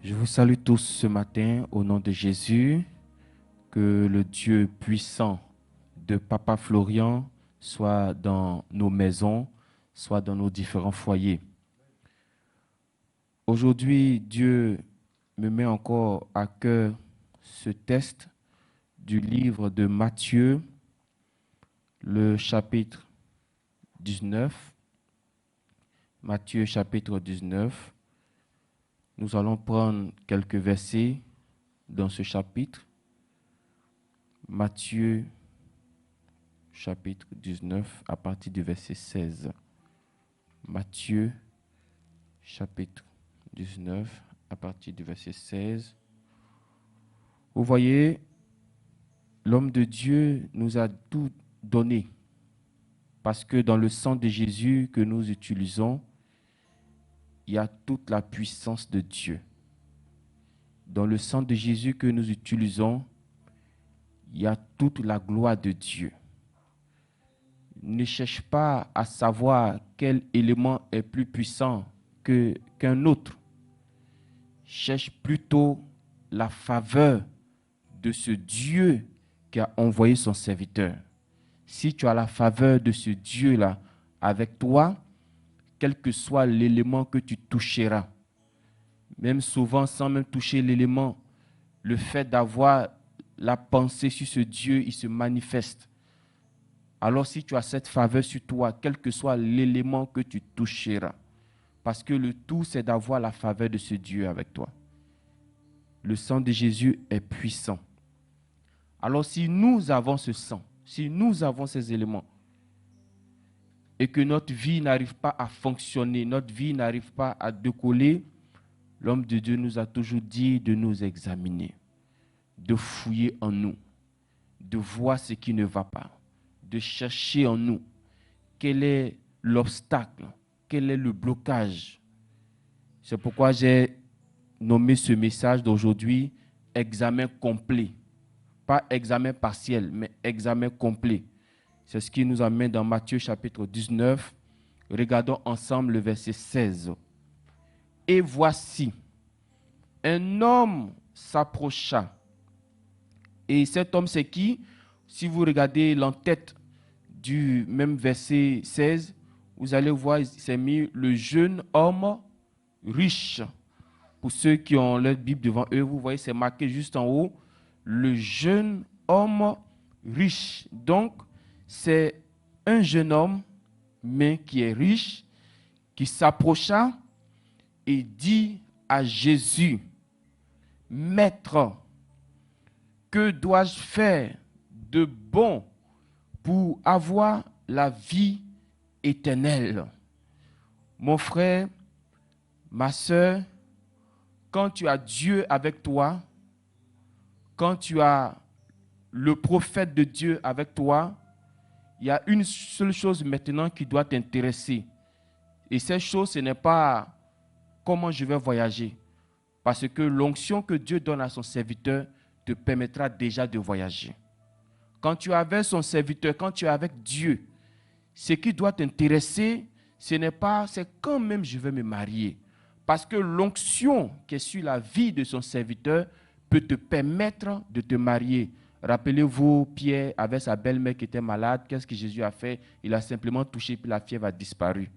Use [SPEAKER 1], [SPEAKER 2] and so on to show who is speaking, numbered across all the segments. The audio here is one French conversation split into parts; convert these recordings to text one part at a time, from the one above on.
[SPEAKER 1] Je vous salue tous ce matin au nom de Jésus. Que le Dieu puissant de Papa Florian soit dans nos maisons, soit dans nos différents foyers. Aujourd'hui, Dieu me met encore à cœur ce texte du livre de Matthieu, le chapitre 19. Matthieu chapitre 19. Nous allons prendre quelques versets dans ce chapitre. Matthieu chapitre 19 à partir du verset 16. Matthieu chapitre 19 à partir du verset 16. Vous voyez, l'homme de Dieu nous a tout donné parce que dans le sang de Jésus que nous utilisons, il y a toute la puissance de Dieu. Dans le sang de Jésus que nous utilisons, il y a toute la gloire de Dieu. Ne cherche pas à savoir quel élément est plus puissant qu'un autre. Cherche plutôt la faveur de ce Dieu qui a envoyé son serviteur. Si tu as la faveur de ce Dieu-là avec toi, quel que soit l'élément que tu toucheras, même souvent sans même toucher l'élément, le fait d'avoir la pensée sur ce Dieu, il se manifeste. Alors si tu as cette faveur sur toi, quel que soit l'élément que tu toucheras, parce que le tout, c'est d'avoir la faveur de ce Dieu avec toi. Le sang de Jésus est puissant. Alors si nous avons ce sang, si nous avons ces éléments, et que notre vie n'arrive pas à fonctionner, notre vie n'arrive pas à décoller, l'homme de Dieu nous a toujours dit de nous examiner, de fouiller en nous, de voir ce qui ne va pas, de chercher en nous quel est l'obstacle, quel est le blocage. C'est pourquoi j'ai nommé ce message d'aujourd'hui examen complet. Pas examen partiel, mais examen complet. C'est ce qui nous amène dans Matthieu chapitre 19. Regardons ensemble le verset 16. Et voici, un homme s'approcha. Et cet homme, c'est qui? Si vous regardez l'entête du même verset 16, vous allez voir, c'est mis le jeune homme riche. Pour ceux qui ont leur Bible devant eux, vous voyez, c'est marqué juste en haut, le jeune homme riche. Donc, c'est un jeune homme, mais qui est riche, qui s'approcha et dit à Jésus, « Maître, que dois-je faire de bon pour avoir la vie éternelle? » Mon frère, ma soeur, quand tu as Dieu avec toi, quand tu as le prophète de Dieu avec toi, il y a une seule chose maintenant qui doit t'intéresser. Et cette chose, ce n'est pas comment je vais voyager. Parce que l'onction que Dieu donne à son serviteur te permettra déjà de voyager. Quand tu es avec son serviteur, quand tu es avec Dieu, ce qui doit t'intéresser, ce n'est pas, c'est quand même je vais me marier. Parce que l'onction qui est sur la vie de son serviteur peut te permettre de te marier. Rappelez-vous, Pierre avait sa belle-mère qui était malade. Qu'est-ce que Jésus a fait? Il a simplement touché, puis la fièvre a disparu.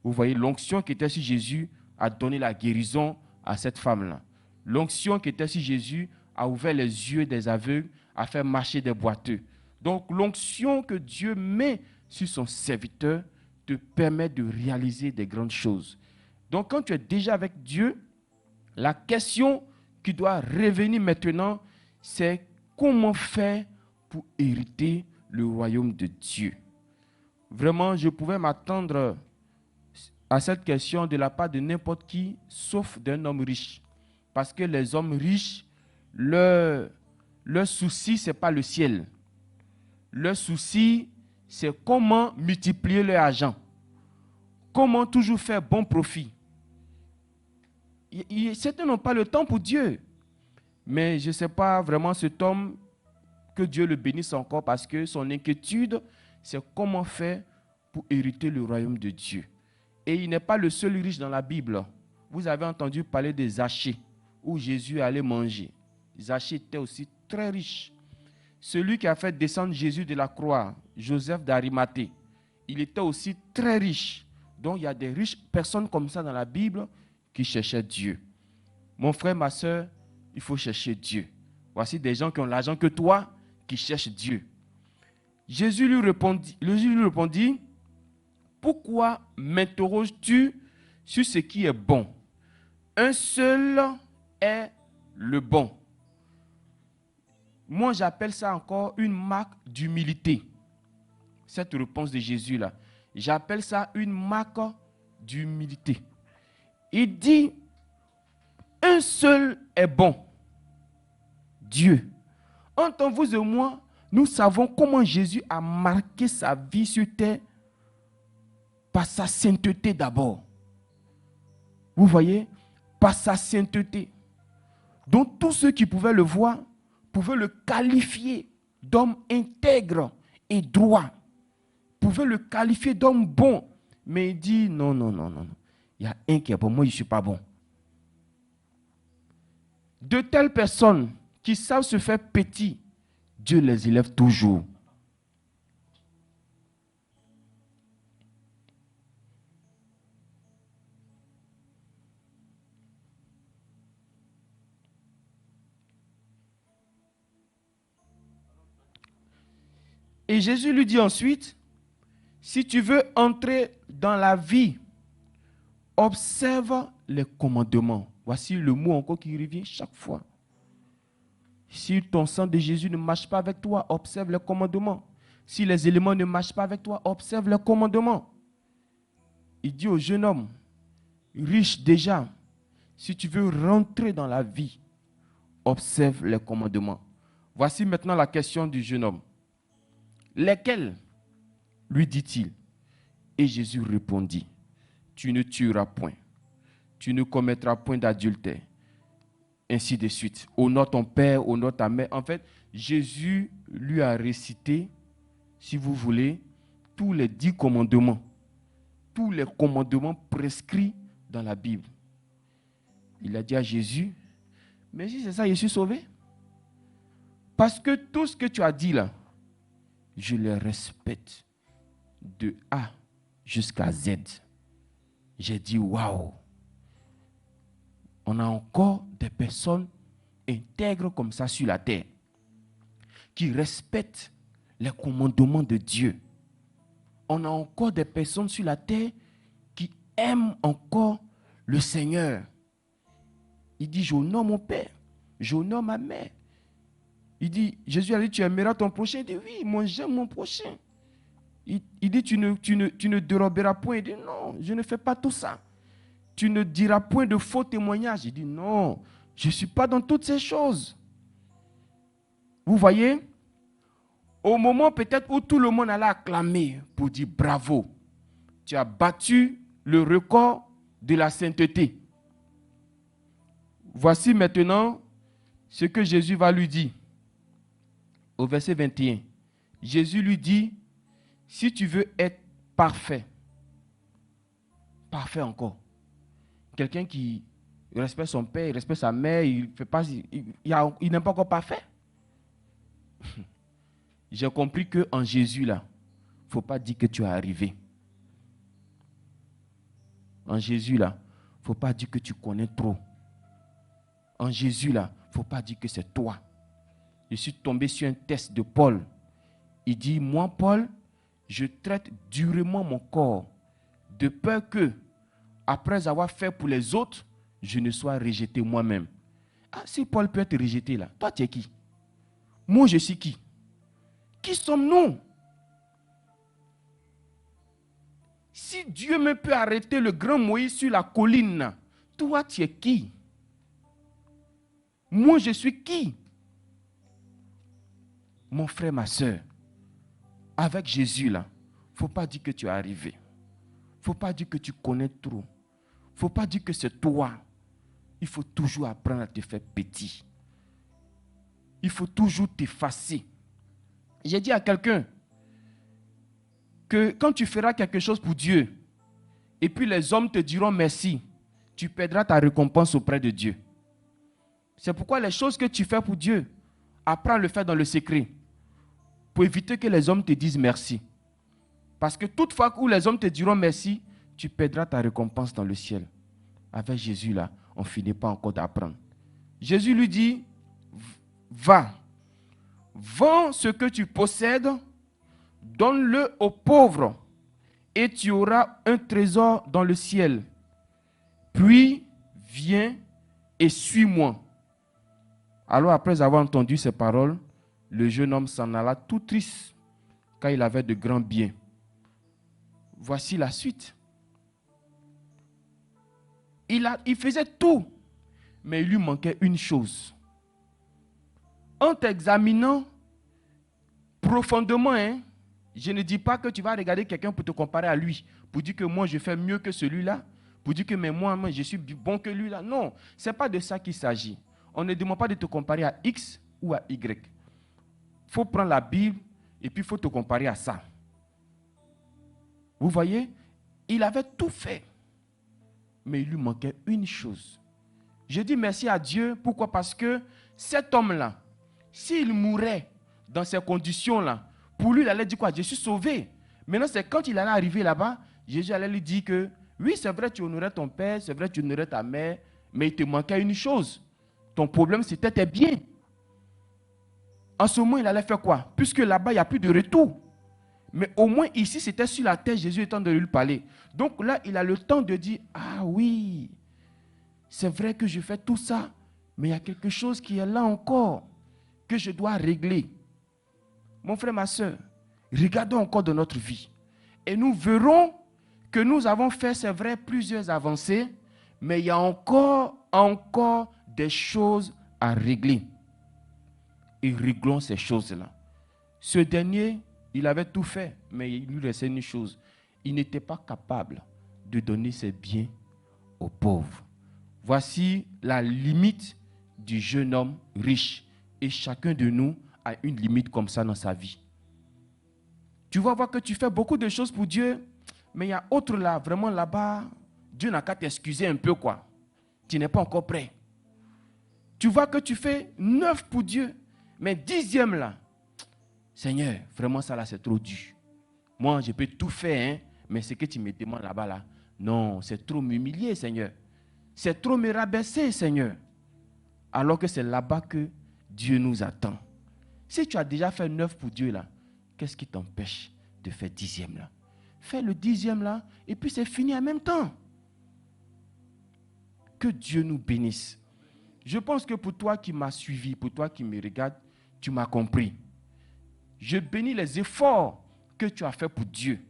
[SPEAKER 1] Vous voyez, l'onction qui était sur Jésus a donné la guérison à cette femme-là. L'onction qui était sur Jésus a ouvert les yeux des aveugles, a fait marcher des boiteux. Donc, l'onction que Dieu met sur son serviteur te permet de réaliser des grandes choses. Donc, quand tu es déjà avec Dieu, la question qui doit revenir maintenant, c'est comment faire pour hériter le royaume de Dieu? Vraiment, je pouvais m'attendre à cette question de la part de n'importe qui, sauf d'un homme riche. Parce que les hommes riches, leur souci, ce n'est pas le ciel. Leur souci, c'est comment multiplier leur argent. Comment toujours faire bon profit. Certains n'ont pas le temps pour Dieu. Mais je ne sais pas vraiment cet homme, que Dieu le bénisse encore, parce que son inquiétude, c'est comment faire pour hériter le royaume de Dieu. Et il n'est pas le seul riche dans la Bible. Vous avez entendu parler des Zachée. où Jésus allait manger. Zachée était aussi très riche. Celui qui a fait descendre Jésus de la croix, Joseph d'Arimathée, il était aussi très riche. Donc il y a des riches personnes comme ça dans la Bible qui cherchaient Dieu. Mon frère, ma soeur, il faut chercher Dieu. Voici des gens qui ont l'argent que toi, qui cherchent Dieu. Jésus lui répondit, pourquoi m'interroges-tu sur ce qui est bon? Un seul est le bon. Moi, j'appelle ça encore une marque d'humilité. Cette réponse de Jésus-là. J'appelle ça une marque d'humilité. Il dit, un seul est bon. Dieu. Entre vous et moi, nous savons comment Jésus a marqué sa vie sur terre par sa sainteté d'abord. Vous voyez? Par sa sainteté. Donc tous ceux qui pouvaient le voir pouvaient le qualifier d'homme intègre et droit. Pouvaient le qualifier d'homme bon. Mais il dit non. Il y a un qui est bon, moi je ne suis pas bon. De telles personnes qui savent se faire petits, Dieu les élève toujours. Et Jésus lui dit ensuite, si tu veux entrer dans la vie, observe les commandements. Voici le mot encore qui revient chaque fois. Si ton sang de Jésus ne marche pas avec toi, observe les commandements. Si les éléments ne marchent pas avec toi, observe les commandements. Il dit au jeune homme, riche déjà, si tu veux rentrer dans la vie, observe les commandements. Voici maintenant la question du jeune homme. Lesquels? Lui dit-il. Et Jésus répondit, tu ne tueras point, tu ne commettras point d'adultère, ainsi de suite. Honore ton père, honore ta mère. En fait, Jésus lui a récité, si vous voulez, tous les 10 commandements. Tous les commandements prescrits dans la Bible. Il a dit à Jésus, mais si c'est ça, je suis sauvé. Parce que tout ce que tu as dit là, je les respecte de A jusqu'à Z. J'ai dit, waouh! On a encore des personnes intègres comme ça sur la terre, qui respectent les commandements de Dieu. On a encore des personnes sur la terre qui aiment encore le Seigneur. Il dit, j'honore mon père, j'honore ma mère. Il dit, Jésus a dit, tu aimeras ton prochain. Il dit, oui, moi j'aime mon prochain. Il dit, tu ne déroberas point. Il dit, non, je ne fais pas tout ça. Tu ne diras point de faux témoignages. Il dit, non, je ne suis pas dans toutes ces choses. Vous voyez, au moment peut-être où tout le monde allait acclamer pour dire bravo, tu as battu le record de la sainteté. Voici maintenant ce que Jésus va lui dire. Au verset 21, Jésus lui dit, si tu veux être parfait, parfait encore, quelqu'un qui respecte son père, il respecte sa mère, il n'est pas encore parfait. J'ai compris qu'en Jésus, là, il ne faut pas dire que tu es arrivé. En Jésus, là, il ne faut pas dire que tu connais trop. En Jésus, là, il ne faut pas dire que c'est toi. Je suis tombé sur un test de Paul. Il dit, moi, Paul, je traite durement mon corps, de peur que, après avoir fait pour les autres, je ne sois rejeté moi-même. Ah, si Paul peut être rejeté là, toi tu es qui? Moi je suis qui? Qui sommes-nous? Si Dieu me peut arrêter le grand Moïse sur la colline, toi tu es qui? Moi je suis qui? Mon frère, ma soeur, avec Jésus là, il ne faut pas dire que tu es arrivé. Il ne faut pas dire que tu connais trop. Il ne faut pas dire que c'est toi. Il faut toujours apprendre à te faire petit. Il faut toujours t'effacer. J'ai dit à quelqu'un que quand tu feras quelque chose pour Dieu, et puis les hommes te diront merci, tu perdras ta récompense auprès de Dieu. C'est pourquoi les choses que tu fais pour Dieu, apprends à le faire dans le secret. Pour éviter que les hommes te disent merci. Parce que toute fois où les hommes te diront merci, tu perdras ta récompense dans le ciel. Avec Jésus là, on ne finit pas encore d'apprendre. Jésus lui dit, va, vends ce que tu possèdes, donne-le aux pauvres, et tu auras un trésor dans le ciel. Puis, viens et suis-moi. Alors, après avoir entendu ces paroles, le jeune homme s'en alla tout triste, car il avait de grands biens. Voici la suite. Il faisait tout, mais il lui manquait une chose. En t'examinant profondément, je ne dis pas que tu vas regarder quelqu'un pour te comparer à lui, pour dire que moi je fais mieux que celui-là, pour dire que mais moi je suis bon que lui là. Non, ce n'est pas de ça qu'il s'agit. On ne demande pas de te comparer à X ou à Y. Il faut prendre la Bible et puis il faut te comparer à ça. Vous voyez, il avait tout fait, mais il lui manquait une chose. Je dis merci à Dieu. Pourquoi? Parce que cet homme-là, s'il mourait dans ces conditions-là, pour lui, il allait dire quoi? Je suis sauvé. Maintenant, c'est quand il allait arriver là-bas, Jésus allait lui dire que oui, c'est vrai, tu honorais ton père, c'est vrai, tu honorais ta mère, mais il te manquait une chose. Ton problème, c'était tes biens. En ce moment, il allait faire quoi? Puisque là-bas, il n'y a plus de retour. Mais au moins ici, c'était sur la terre, Jésus est en train de lui parler. Donc là, il a le temps de dire, ah oui, c'est vrai que je fais tout ça, mais il y a quelque chose qui est là encore, que je dois régler. Mon frère, ma soeur, regardons encore dans notre vie. Et nous verrons que nous avons fait, c'est vrai, plusieurs avancées, mais il y a encore des choses à régler. Et réglons ces choses-là. Ce dernier, il avait tout fait, mais il lui restait une chose. Il n'était pas capable de donner ses biens aux pauvres. Voici la limite du jeune homme riche. Et chacun de nous a une limite comme ça dans sa vie. Tu vas voir que tu fais beaucoup de choses pour Dieu, mais il y a autre là, vraiment là-bas, Dieu n'a qu'à t'excuser un peu quoi. Tu n'es pas encore prêt. Tu vois que tu fais 9 pour Dieu, mais 10e là, Seigneur, vraiment ça là c'est trop dur. Moi je peux tout faire, hein, mais ce que tu me demandes là-bas là, non, c'est trop m'humilier Seigneur. C'est trop me rabaisser Seigneur. Alors que c'est là-bas que Dieu nous attend. Si tu as déjà fait 9 pour Dieu là, qu'est-ce qui t'empêche de faire 10e là? Fais le 10e là, et puis c'est fini en même temps. Que Dieu nous bénisse. Je pense que pour toi qui m'as suivi, pour toi qui me regardes, tu m'as compris. Je bénis les efforts que tu as fait pour Dieu.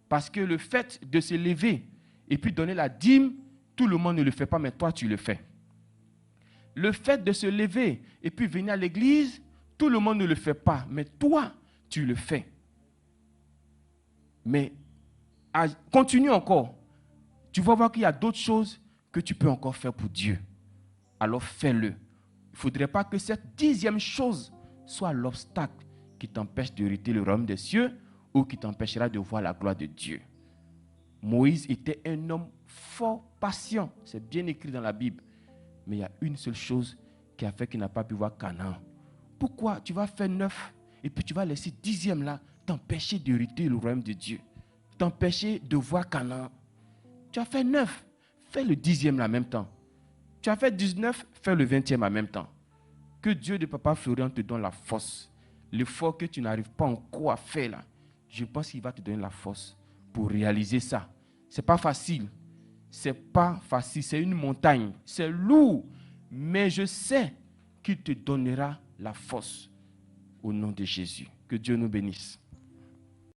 [SPEAKER 1] Parce que le fait de se lever et puis donner la dîme, tout le monde ne le fait pas, mais toi tu le fais. Le fait de se lever et puis venir à l'église, tout le monde ne le fait pas, mais toi tu le fais. Mais continue encore. Tu vas voir qu'il y a d'autres choses que tu peux encore faire pour Dieu. Alors fais-le. Il ne faudrait pas que cette 10e chose soit l'obstacle qui t'empêche d'hériter le royaume des cieux ou qui t'empêchera de voir la gloire de Dieu. Moïse était un homme fort patient. C'est bien écrit dans la Bible. Mais il y a une seule chose qui a fait qu'il n'a pas pu voir Canaan. Pourquoi tu vas faire 9 et puis tu vas laisser 10e là t'empêcher d'hériter le royaume de Dieu, t'empêcher de voir Canaan? Tu as fait 9, fais le 10e là en même temps. Tu as fait 19, fais le 20e en même temps. Que Dieu de Papa Florian te donne la force. L'effort que tu n'arrives pas encore à faire là, je pense qu'il va te donner la force pour réaliser ça. Ce n'est pas facile. C'est pas facile. C'est une montagne. C'est lourd. Mais je sais qu'il te donnera la force au nom de Jésus. Que Dieu nous bénisse.